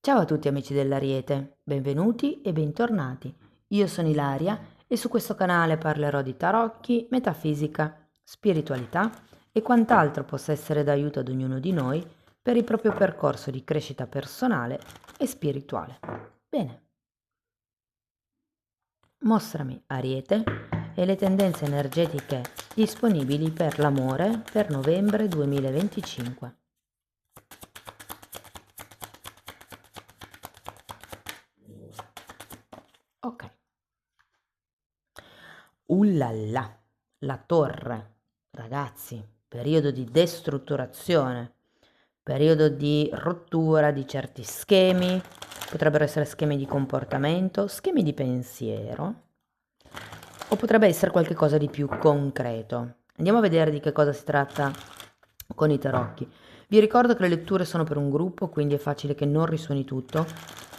Ciao a tutti amici dell'Ariete, benvenuti e bentornati. Io sono Ilaria e su questo canale parlerò di tarocchi, metafisica, spiritualità e quant'altro possa essere d'aiuto ad ognuno di noi per il proprio percorso di crescita personale e spirituale. Bene, mostrami Ariete e le tendenze energetiche disponibili per l'amore per novembre 2025. Ok. Ullala, la torre, ragazzi, periodo di destrutturazione, periodo di rottura di certi schemi, potrebbero essere schemi di comportamento, schemi di pensiero, o potrebbe essere qualcosa di più concreto. Andiamo a vedere di che cosa si tratta con i tarocchi. Vi ricordo che le letture sono per un gruppo, quindi è facile che non risuoni tutto.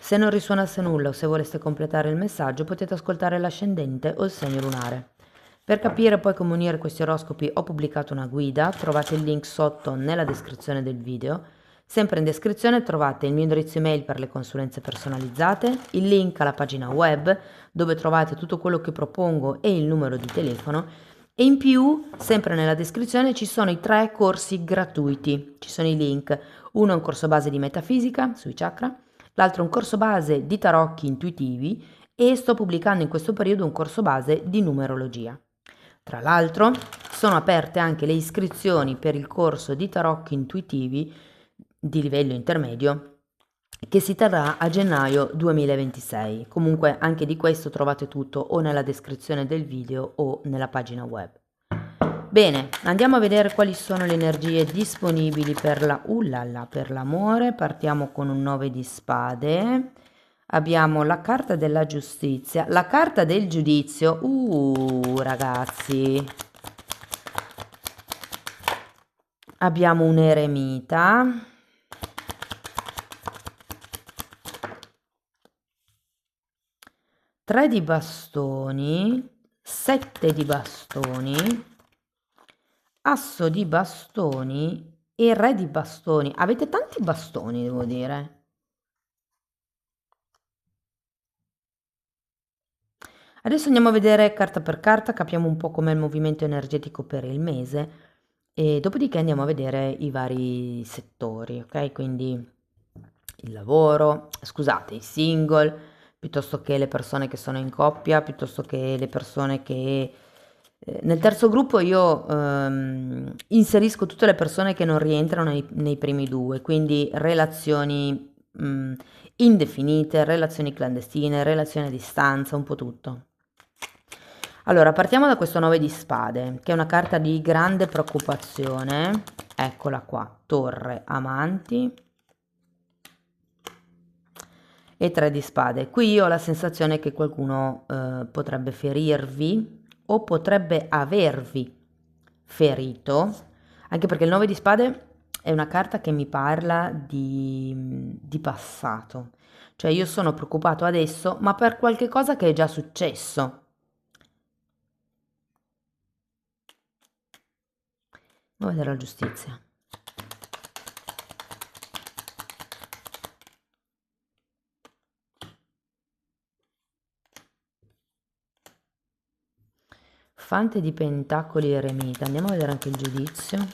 Se non risuonasse nulla o se voleste completare il messaggio, potete ascoltare l'ascendente o il segno lunare. Per capire poi come unire questi oroscopi ho pubblicato una guida, trovate il link sotto nella descrizione del video. Sempre in descrizione trovate il mio indirizzo email per le consulenze personalizzate, il link alla pagina web dove trovate tutto quello che propongo e il numero di telefono. E in più, sempre nella descrizione ci sono i 3 corsi gratuiti, ci sono i link. Uno è un corso base di metafisica sui chakra, l'altro è un corso base di tarocchi intuitivi e sto pubblicando in questo periodo un corso base di numerologia. Tra l'altro sono aperte anche le iscrizioni per il corso di tarocchi intuitivi di livello intermedio che si terrà a gennaio 2026. Comunque anche di questo trovate tutto o nella descrizione del video o nella pagina web. Bene, andiamo a vedere quali sono le energie disponibili per per l'amore. Partiamo con un 9 di spade. Abbiamo la carta della giustizia, la carta del giudizio. Ragazzi. Abbiamo un eremita. Tre di bastoni, 7 di bastoni, asso di bastoni e re di bastoni. Avete tanti bastoni, devo dire. Adesso andiamo a vedere carta per carta, capiamo un po' com'è il movimento energetico per il mese e dopodiché andiamo a vedere i vari settori, ok? Quindi il lavoro, scusate, i single, piuttosto che le persone che sono in coppia, piuttosto che le persone che... nel terzo gruppo io inserisco tutte le persone che non rientrano nei primi due, quindi relazioni indefinite, relazioni clandestine, relazioni a distanza, un po' tutto. Allora, partiamo da questo 9 di spade, che è una carta di grande preoccupazione. Eccola qua, torre, amanti e 3 di spade. Qui io ho la sensazione che qualcuno potrebbe ferirvi o potrebbe avervi ferito, anche perché il 9 di spade è una carta che mi parla di passato. Cioè io sono preoccupato adesso, ma per qualche cosa che è già successo. Andiamo a vedere la giustizia. Fante di pentacoli e eremita. Andiamo a vedere anche il giudizio.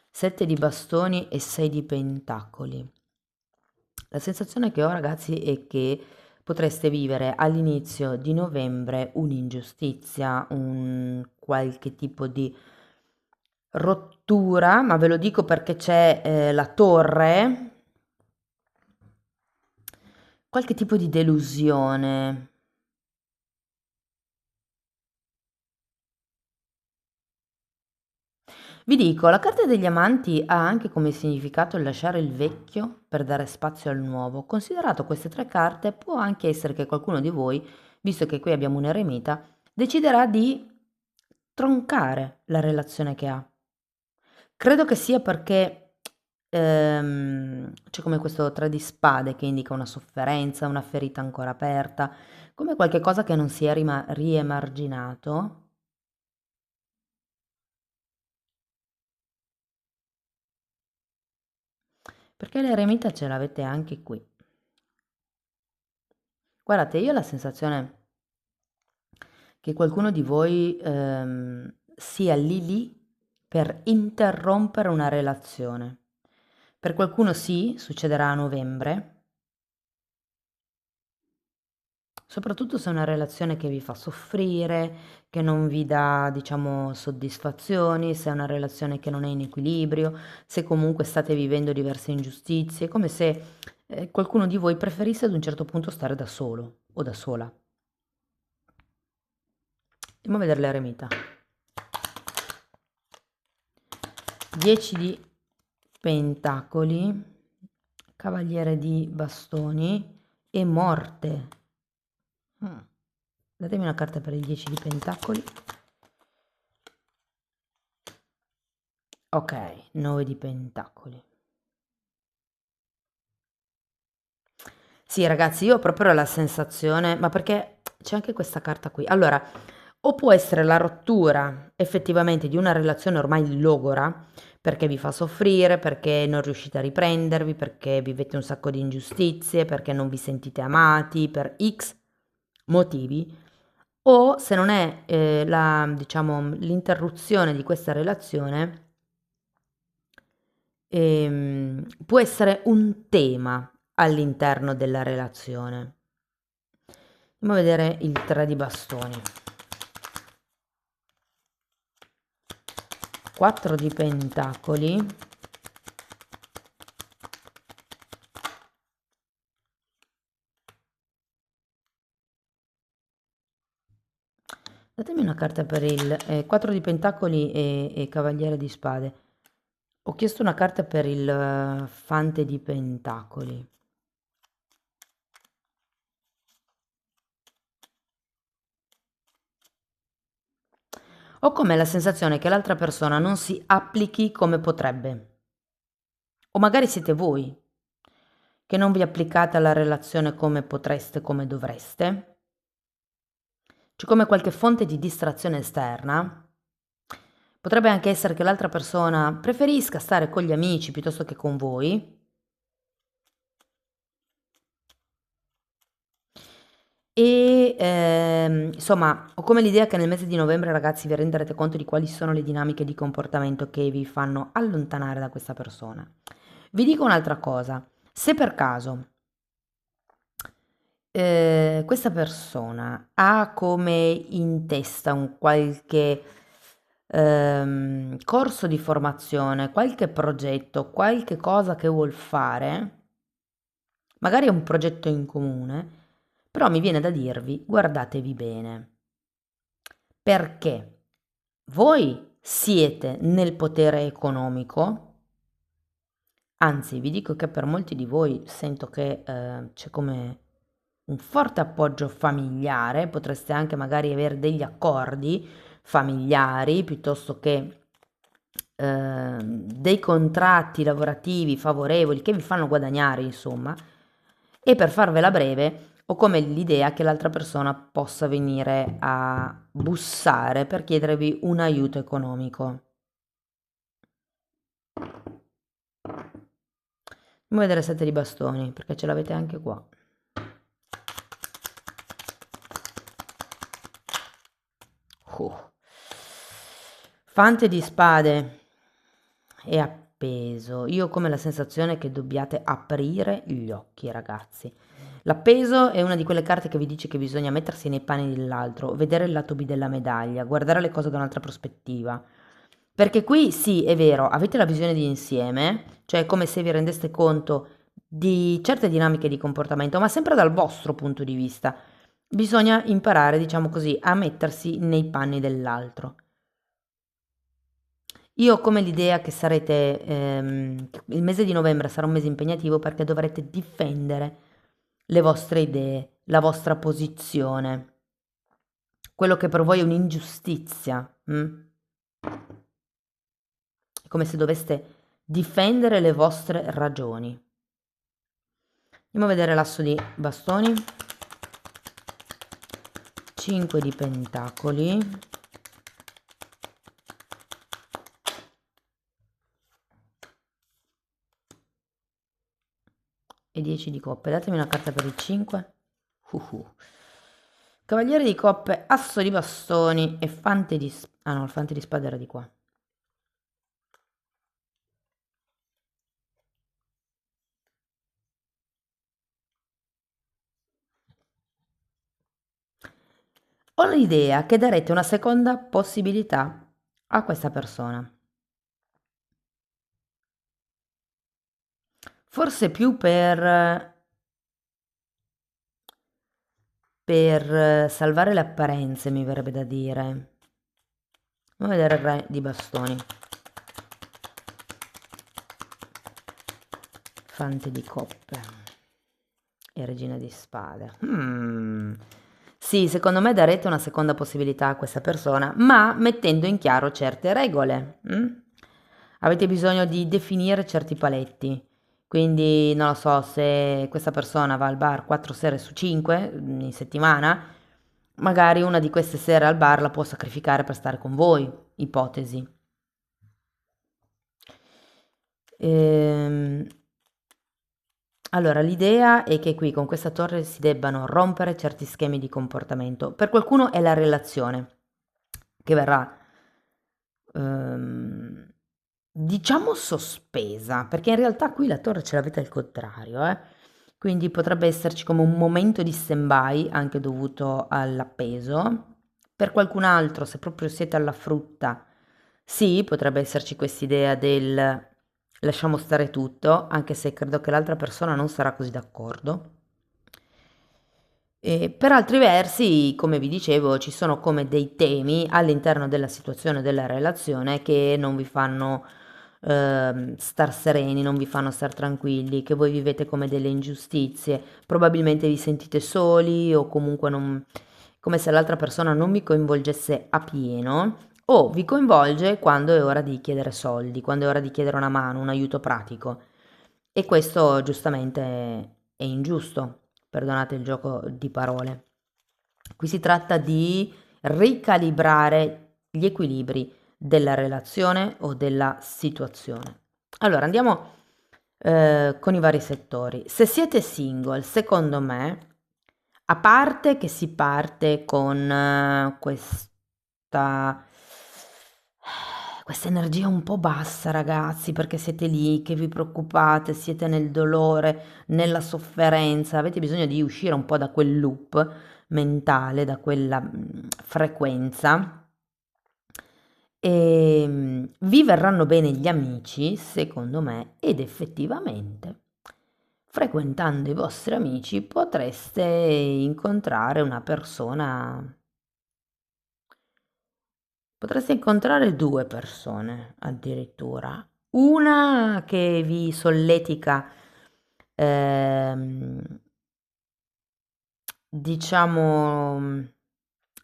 Sette di bastoni e 6 di pentacoli. La sensazione che ho, ragazzi, è che potreste vivere all'inizio di novembre un'ingiustizia, un qualche tipo di rottura, ma ve lo dico perché c'è la torre, qualche tipo di delusione. Vi dico, la carta degli amanti ha anche come significato il lasciare il vecchio per dare spazio al nuovo. Considerato queste 3 carte, può anche essere che qualcuno di voi, visto che qui abbiamo un eremita, deciderà di troncare la relazione che ha. Credo che sia perché c'è come questo 3 di spade che indica una sofferenza, una ferita ancora aperta, come qualche cosa che non si è riemarginato. perché l'eremita ce l'avete anche qui. Guardate, io ho la sensazione che qualcuno di voi sia lì lì per interrompere una relazione. Per qualcuno sì, succederà a novembre, soprattutto se è una relazione che vi fa soffrire, che non vi dà, diciamo, soddisfazioni, se è una relazione che non è in equilibrio, se comunque state vivendo diverse ingiustizie, come se qualcuno di voi preferisse ad un certo punto stare da solo o da sola. Andiamo a vedere l'eremita. 10 di pentacoli, cavaliere di bastoni e morte. Datemi una carta per il 10 di pentacoli. Ok, 9 di pentacoli. Sì, ragazzi, io ho proprio la sensazione, ma perché c'è anche questa carta qui. Allora, o può essere la rottura effettivamente di una relazione ormai logora, perché vi fa soffrire, perché non riuscite a riprendervi, perché vivete un sacco di ingiustizie, perché non vi sentite amati, per X motivi, o se non è diciamo, l'interruzione di questa relazione, può essere un tema all'interno della relazione. Andiamo a vedere il 3 di bastoni. 4 di pentacoli. Datemi una carta per il 4 di pentacoli e cavaliere di spade. Ho chiesto una carta per il fante di pentacoli. Ho come la sensazione che l'altra persona non si applichi come potrebbe. O magari siete voi che non vi applicate alla relazione come potreste, come dovreste. C'è come qualche fonte di distrazione esterna. Potrebbe anche essere che l'altra persona preferisca stare con gli amici piuttosto che con voi. E insomma, ho come l'idea che nel mese di novembre, ragazzi, vi renderete conto di quali sono le dinamiche di comportamento che vi fanno allontanare da questa persona. Vi dico un'altra cosa, se per caso questa persona ha come in testa un qualche corso di formazione, qualche progetto, qualche cosa che vuol fare, magari è un progetto in comune, però mi viene da dirvi, guardatevi bene, perché voi siete nel potere economico, anzi vi dico che per molti di voi sento che c'è come un forte appoggio familiare, potreste anche magari avere degli accordi familiari piuttosto che dei contratti lavorativi favorevoli che vi fanno guadagnare, insomma, e per farvela breve ho come l'idea che l'altra persona possa venire a bussare per chiedervi un aiuto economico. Andiamo a vedere 7 di bastoni, perché ce l'avete anche qua. Fante di spade è appeso. Io ho come la sensazione che dobbiate aprire gli occhi, ragazzi. L'appeso è una di quelle carte che vi dice che bisogna mettersi nei panni dell'altro, vedere il lato B della medaglia, guardare le cose da un'altra prospettiva. Perché qui sì, è vero, avete la visione di insieme, cioè è come se vi rendeste conto di certe dinamiche di comportamento, ma sempre dal vostro punto di vista. Bisogna imparare, diciamo così, a mettersi nei panni dell'altro. Io ho come l'idea che sarete, il mese di novembre sarà un mese impegnativo perché dovrete difendere le vostre idee, la vostra posizione, quello che per voi è un'ingiustizia. È come se doveste difendere le vostre ragioni. Andiamo a vedere l'asso di bastoni. 5 di pentacoli. e 10 di coppe. Datemi una carta per il 5. Cavaliere di coppe, asso di bastoni e fante di... Ah no, il fante di spade era di qua. Ho l'idea che darete una seconda possibilità a questa persona. Forse più per salvare le apparenze, mi verrebbe da dire. Andiamo a vedere il re di bastoni. Fante di coppe e regina di spade. Sì, secondo me darete una seconda possibilità a questa persona, ma mettendo in chiaro certe regole. Avete bisogno di definire certi paletti. Quindi non lo so, se questa persona va al bar 4 sere su 5 in settimana, magari una di queste sere al bar la può sacrificare per stare con voi, ipotesi. Allora, l'idea è che qui con questa torre si debbano rompere certi schemi di comportamento. Per qualcuno è la relazione che verrà, diciamo, sospesa, perché in realtà qui la torre ce l'avete al contrario, eh? Quindi potrebbe esserci come un momento di stand-by anche dovuto all'appeso. Per qualcun altro, se proprio siete alla frutta, sì, potrebbe esserci quest'idea del lasciamo stare tutto, anche se credo che l'altra persona non sarà così d'accordo. E per altri versi, come vi dicevo, ci sono come dei temi all'interno della situazione della relazione che non vi fanno star sereni, non vi fanno star tranquilli, che voi vivete come delle ingiustizie, probabilmente vi sentite soli o comunque non, come se l'altra persona non vi coinvolgesse a pieno o vi coinvolge quando è ora di chiedere soldi, quando è ora di chiedere una mano, un aiuto pratico. E questo giustamente è ingiusto, perdonate il gioco di parole. Qui si tratta di ricalibrare gli equilibri della relazione o della situazione. Allora andiamo con i vari settori. Se siete single, secondo me, a parte che si parte con questa energia un po' bassa, ragazzi, perché siete lì, che vi preoccupate, siete nel dolore, nella sofferenza, avete bisogno di uscire un po' da quel loop mentale, da quella frequenza. E vi verranno bene gli amici, secondo me, ed effettivamente, frequentando i vostri amici, potreste incontrare una persona. Potreste incontrare 2 persone addirittura. Una che vi solletica, ehm, diciamo,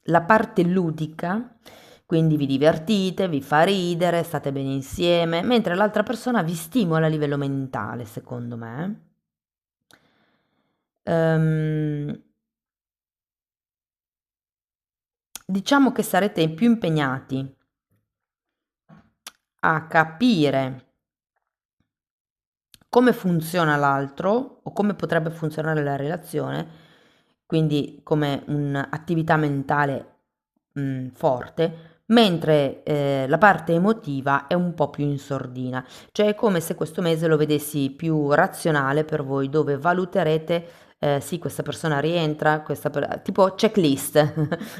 la parte ludica, quindi vi divertite, vi fa ridere, state bene insieme, mentre l'altra persona vi stimola a livello mentale, secondo me. Ehm, diciamo che sarete più impegnati a capire come funziona l'altro o come potrebbe funzionare la relazione, quindi come un'attività mentale forte, mentre la parte emotiva è un po' più in sordina, cioè è come se questo mese lo vedessi più razionale per voi, dove valuterete sì, questa persona rientra, tipo checklist,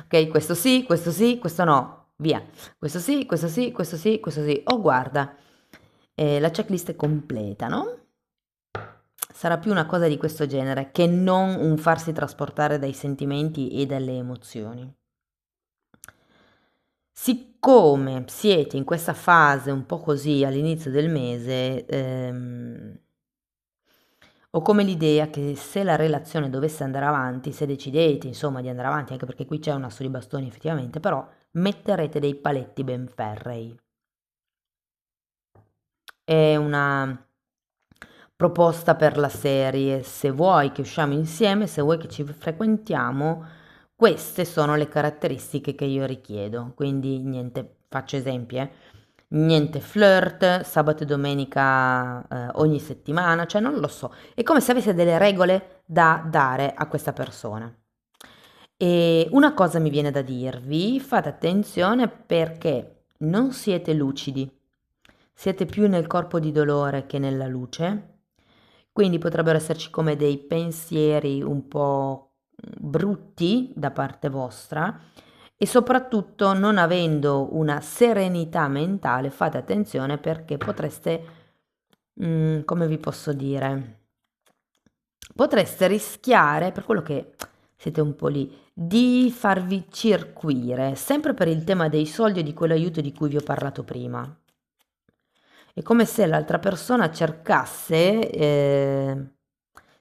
ok? Questo sì, questo no, via. Questo sì, questo sì, questo sì, questo sì. Oh, guarda, la checklist è completa, no? Sarà più una cosa di questo genere che non un farsi trasportare dai sentimenti e dalle emozioni. Siccome siete in questa fase un po' così all'inizio del mese, ho come l'idea che se la relazione dovesse andare avanti, se decidete insomma di andare avanti, anche perché qui c'è un asso di bastoni effettivamente, però metterete dei paletti ben ferrei. È una proposta per la serie: se vuoi che usciamo insieme, se vuoi che ci frequentiamo, queste sono le caratteristiche che io richiedo. Quindi niente, faccio esempi, niente flirt, sabato e domenica ogni settimana, cioè non lo so, è come se avesse delle regole da dare a questa persona. E una cosa mi viene da dirvi, fate attenzione perché non siete lucidi, siete più nel corpo di dolore che nella luce, quindi potrebbero esserci come dei pensieri un po' brutti da parte vostra e soprattutto non avendo una serenità mentale, fate attenzione perché potreste, come vi posso dire, potreste rischiare, per quello che siete un po' lì, di farvi circuire, sempre per il tema dei soldi e di quell'aiuto di cui vi ho parlato prima. È come se l'altra persona cercasse,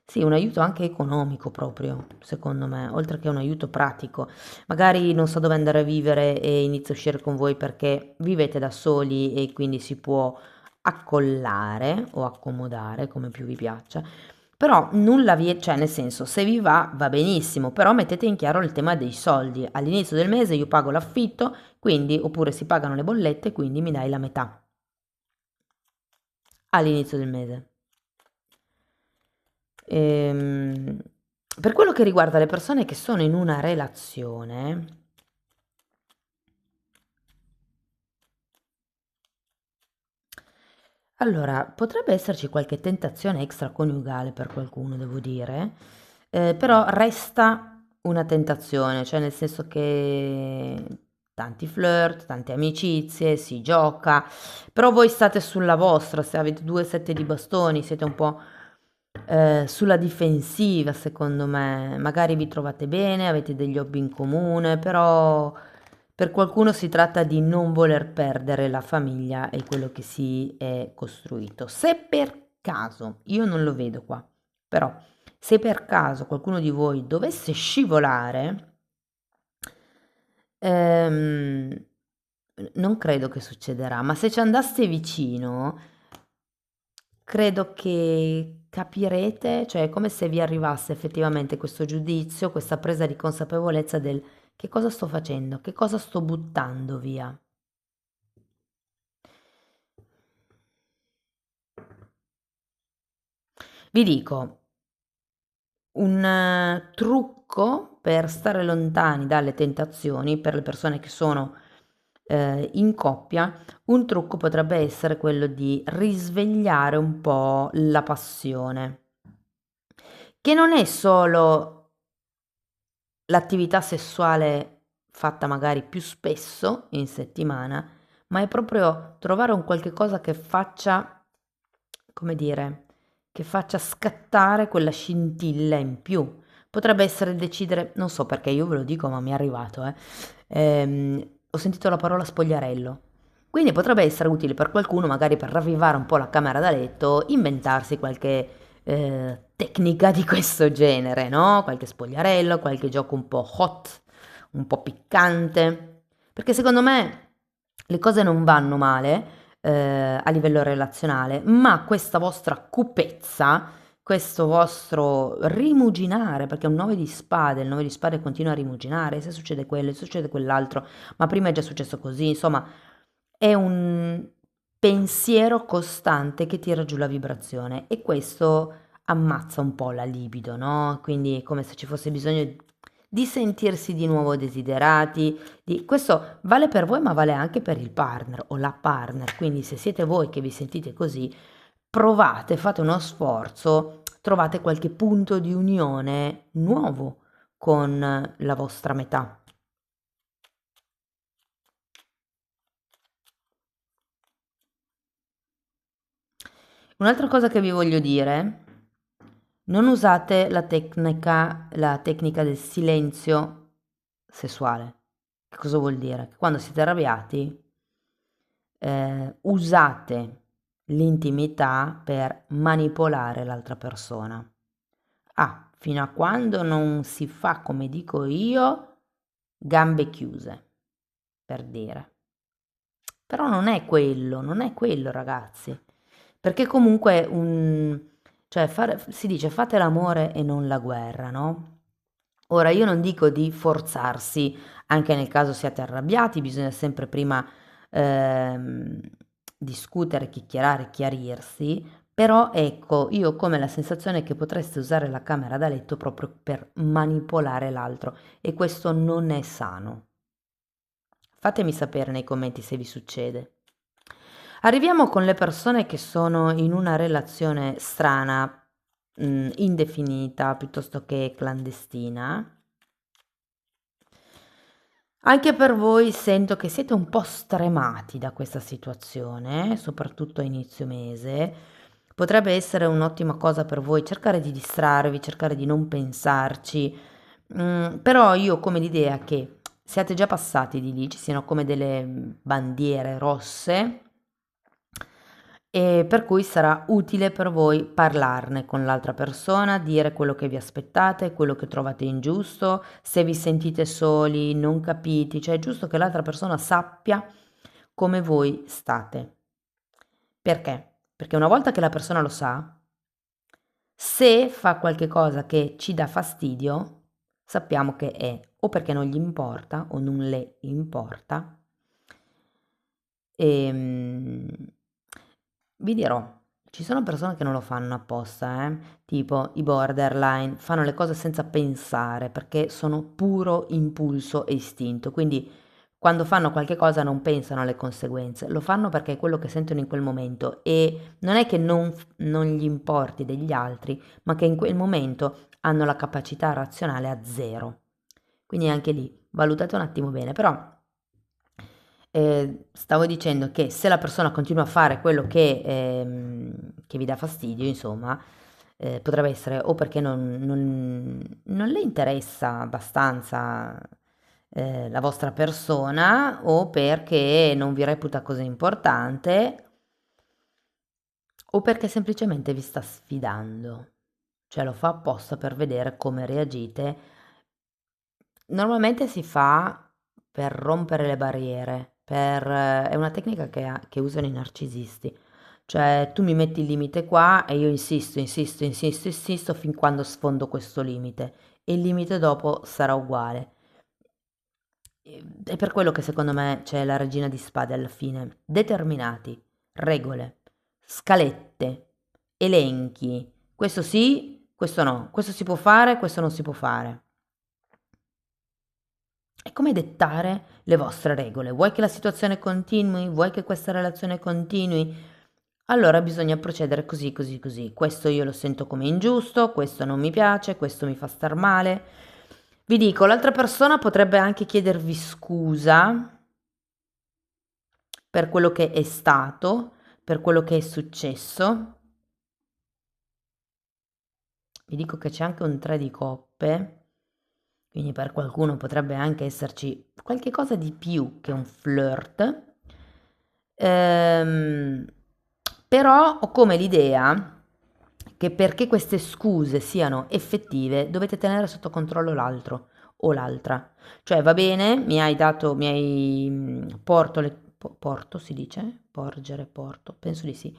sì, un aiuto anche economico proprio, secondo me, oltre che un aiuto pratico. Magari non so dove andare a vivere e inizia a uscire con voi perché vivete da soli e quindi si può accollare o accomodare, come più vi piaccia. Però nulla vi, cioè nel senso, se vi va benissimo, però mettete in chiaro il tema dei soldi. All'inizio del mese io pago l'affitto, quindi, oppure si pagano le bollette, quindi mi dai la metà all'inizio del mese. Ehm, per quello che riguarda le persone che sono in una relazione, allora potrebbe esserci qualche tentazione extraconiugale per qualcuno, devo dire, però resta una tentazione, cioè nel senso che tanti flirt, tante amicizie, si gioca, però voi state sulla vostra, se avete due sette di bastoni, siete un po' sulla difensiva, secondo me. Magari vi trovate bene, avete degli hobby in comune, però per qualcuno si tratta di non voler perdere la famiglia e quello che si è costruito. Se per caso, io non lo vedo qua, però se per caso qualcuno di voi dovesse scivolare, ehm, non credo che succederà, ma se ci andaste vicino, credo che capirete, cioè è come se vi arrivasse effettivamente questo giudizio, questa presa di consapevolezza del che cosa sto facendo, che cosa sto buttando via. Vi dico, un trucco per stare lontani dalle tentazioni, per le persone che sono in coppia, un trucco potrebbe essere quello di risvegliare un po' la passione, che non è solo l'attività sessuale fatta magari più spesso in settimana, ma è proprio trovare un qualche cosa che faccia, come dire, che faccia scattare quella scintilla in più. Potrebbe essere decidere, non so perché io ve lo dico, ma mi è arrivato, ho sentito la parola spogliarello. Quindi potrebbe essere utile per qualcuno, magari per ravvivare un po' la camera da letto, inventarsi qualche tecnica di questo genere, no? Qualche spogliarello, qualche gioco un po' hot, un po' piccante, perché secondo me le cose non vanno male a livello relazionale, ma questa vostra cupezza, questo vostro rimuginare, perché è un 9 di spade, il 9 di spade continua a rimuginare, se succede quello, se succede quell'altro, ma prima è già successo così, insomma, è un pensiero costante che tira giù la vibrazione e questo ammazza un po' la libido, no? Quindi è come se ci fosse bisogno di sentirsi di nuovo desiderati. Questo vale per voi, ma vale anche per il partner o la partner. Quindi se siete voi che vi sentite così, provate, fate uno sforzo, trovate qualche punto di unione nuovo con la vostra metà. Un'altra cosa che vi voglio dire, non usate la tecnica del silenzio sessuale. Che cosa vuol dire? Che quando siete arrabbiati, usate l'intimità per manipolare l'altra persona. Ah, fino a quando non si fa come dico io, gambe chiuse, per dire. Però non è quello, non è quello ragazzi. Perché comunque cioè si dice fate l'amore e non la guerra, no? Ora io non dico di forzarsi, anche nel caso siate arrabbiati, bisogna sempre prima ehm, discutere, chiacchierare, chiarirsi, però ecco, io ho come la sensazione che potreste usare la camera da letto proprio per manipolare l'altro e questo non è sano. Fatemi sapere nei commenti se vi succede. Arriviamo con le persone che sono in una relazione strana, indefinita piuttosto che clandestina. Anche per voi sento che siete un po' stremati da questa situazione, soprattutto a inizio mese. Potrebbe essere un'ottima cosa per voi cercare di distrarvi, cercare di non pensarci, però io ho come l'idea che siate già passati di lì, ci siano come delle bandiere rosse e per cui sarà utile per voi parlarne con l'altra persona, dire quello che vi aspettate, quello che trovate ingiusto, se vi sentite soli, non capiti, cioè è giusto che l'altra persona sappia come voi state. Perché? Perché una volta che la persona lo sa, se fa qualche cosa che ci dà fastidio, sappiamo che è o perché non gli importa o non le importa. Ehm, Vi dirò, ci sono persone che non lo fanno apposta, tipo i borderline, fanno le cose senza pensare perché sono puro impulso e istinto, quindi quando fanno qualche cosa non pensano alle conseguenze, lo fanno perché è quello che sentono in quel momento e non è che non gli importi degli altri, ma che in quel momento hanno la capacità razionale a zero. Quindi anche lì valutate un attimo bene, però stavo dicendo che se la persona continua a fare quello che vi dà fastidio, insomma, potrebbe essere o perché non le interessa abbastanza la vostra persona o perché non vi reputa così importante o perché semplicemente vi sta sfidando. Cioè lo fa apposta per vedere come reagite. Normalmente si fa per rompere le barriere, è una tecnica che usano i narcisisti. Cioè tu mi metti il limite qua e io insisto, insisto, insisto, insisto fin quando sfondo questo limite e il limite dopo sarà uguale. È per quello che secondo me c'è la regina di spade alla fine. Determinati, regole, scalette, elenchi. Questo sì, questo no, questo si può fare, questo non si può fare. È come dettare le vostre regole. Vuoi che la situazione continui? Vuoi che questa relazione continui? Allora bisogna procedere così, così, così. Questo io lo sento come ingiusto, questo non mi piace, questo mi fa star male. Vi dico, l'altra persona potrebbe anche chiedervi scusa per quello che è stato, per quello che è successo. Vi dico che c'è anche un 3 di coppe, quindi per qualcuno potrebbe anche esserci qualche cosa di più che un flirt. Ehm, Però ho come l'idea che perché queste scuse siano effettive dovete tenere sotto controllo l'altro o l'altra. Cioè va bene, mi hai dato, mi hai porto si dice? Porgere, porto, penso di sì.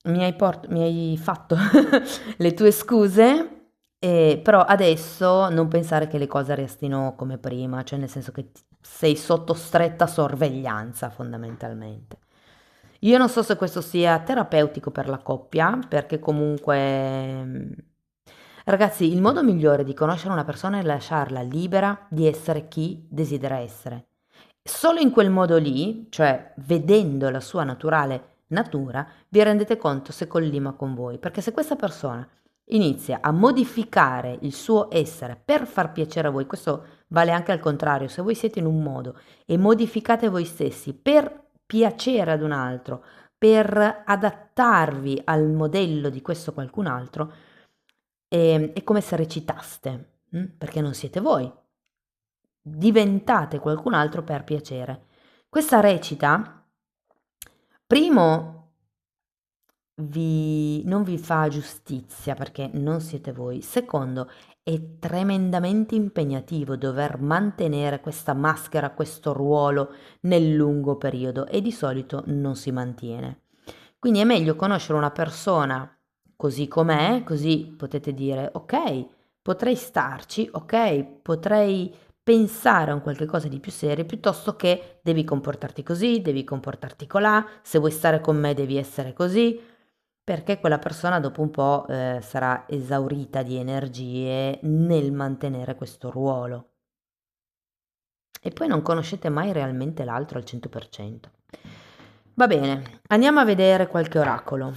Mi hai fatto le tue scuse, però adesso non pensare che le cose restino come prima, cioè nel senso che sei sotto stretta sorveglianza fondamentalmente. Io non so se questo sia terapeutico per la coppia, perché comunque, ragazzi, il modo migliore di conoscere una persona è lasciarla libera di essere chi desidera essere. Solo in quel modo lì, cioè vedendo la sua naturale natura, vi rendete conto se collima con voi, perché se questa persona inizia a modificare il suo essere per far piacere a voi, questo vale anche al contrario, se voi siete in un modo e modificate voi stessi per piacere ad un altro, per adattarvi al modello di questo qualcun altro, è come se recitaste, perché non siete voi, diventate qualcun altro per piacere. Questa recita, primo, non vi fa giustizia perché non siete voi. Secondo, è tremendamente impegnativo dover mantenere questa maschera, questo ruolo nel lungo periodo e di solito non si mantiene. Quindi è meglio conoscere una persona così com'è, così potete dire ok, potrei starci, ok, potrei pensare a un qualche cosa di più serio piuttosto che devi comportarti così, devi comportarti colà, se vuoi stare con me devi essere così, perché quella persona dopo un po' sarà esaurita di energie nel mantenere questo ruolo. E poi non conoscete mai realmente l'altro al 100%. Va bene, andiamo a vedere qualche oracolo.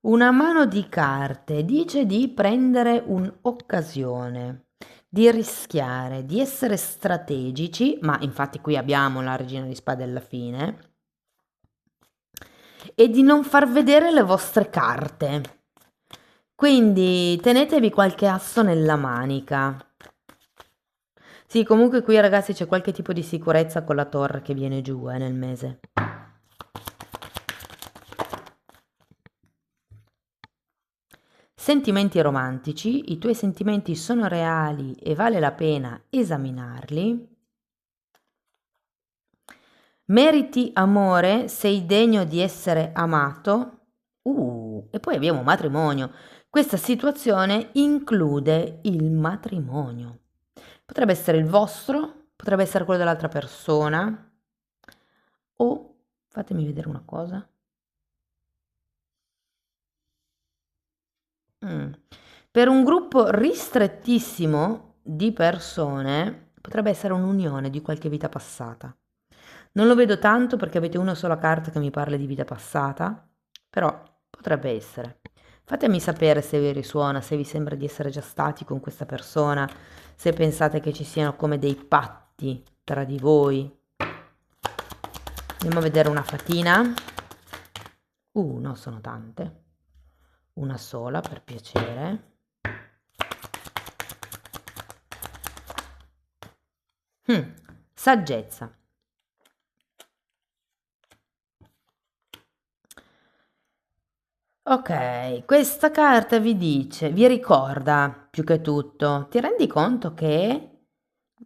Una mano di carte dice di prendere un'occasione, di rischiare, di essere strategici, ma infatti qui abbiamo la regina di spade alla fine, e di non far vedere le vostre carte. Quindi tenetevi qualche asso nella manica. Sì, comunque qui ragazzi c'è qualche tipo di sicurezza con la torre che viene giù nel mese. Sentimenti romantici, i tuoi sentimenti sono reali e vale la pena esaminarli. Meriti amore, sei degno di essere amato. E poi abbiamo matrimonio. Questa situazione include il matrimonio. Potrebbe essere il vostro, potrebbe essere quello dell'altra persona. O fatemi vedere una cosa. Per un gruppo ristrettissimo di persone potrebbe essere un'unione di qualche vita passata. Non lo vedo tanto perché avete una sola carta che mi parla di vita passata, però potrebbe essere. Fatemi sapere se vi risuona, se vi sembra di essere già stati con questa persona, se pensate che ci siano come dei patti tra di voi. Andiamo a vedere una fatina. No, sono tante. Una sola per piacere. Saggezza. Ok, questa carta vi dice, vi ricorda più che tutto, ti rendi conto che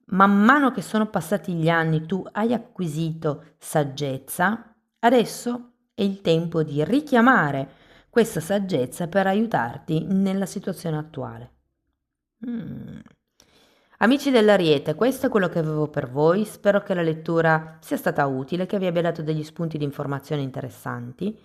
man mano che sono passati gli anni tu hai acquisito saggezza, adesso è il tempo di richiamare questa saggezza per aiutarti nella situazione attuale. Amici dell'Ariete, questo è quello che avevo per voi, spero che la lettura sia stata utile, che vi abbia dato degli spunti di informazioni interessanti.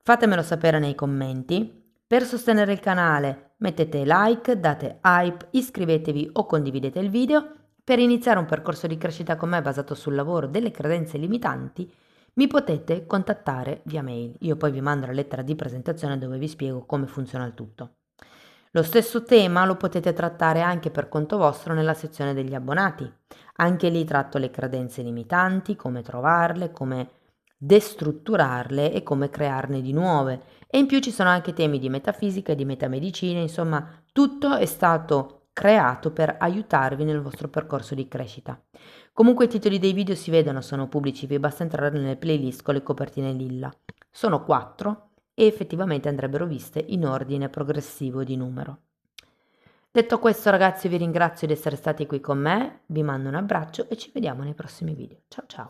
Fatemelo sapere nei commenti. Per sostenere il canale mettete like, date hype, iscrivetevi o condividete il video. Per iniziare un percorso di crescita con me basato sul lavoro delle credenze limitanti, mi potete contattare via mail. Io poi vi mando la lettera di presentazione dove vi spiego come funziona il tutto. Lo stesso tema lo potete trattare anche per conto vostro nella sezione degli abbonati. Anche lì tratto le credenze limitanti, come trovarle, come destrutturarle e come crearne di nuove. E in più ci sono anche temi di metafisica e di metamedicina, insomma, tutto è stato creato per aiutarvi nel vostro percorso di crescita. Comunque i titoli dei video si vedono, sono pubblici, vi basta entrare nelle playlist con le copertine lilla. Sono 4 e effettivamente andrebbero viste in ordine progressivo di numero. Detto questo ragazzi vi ringrazio di essere stati qui con me, vi mando un abbraccio e ci vediamo nei prossimi video. Ciao ciao!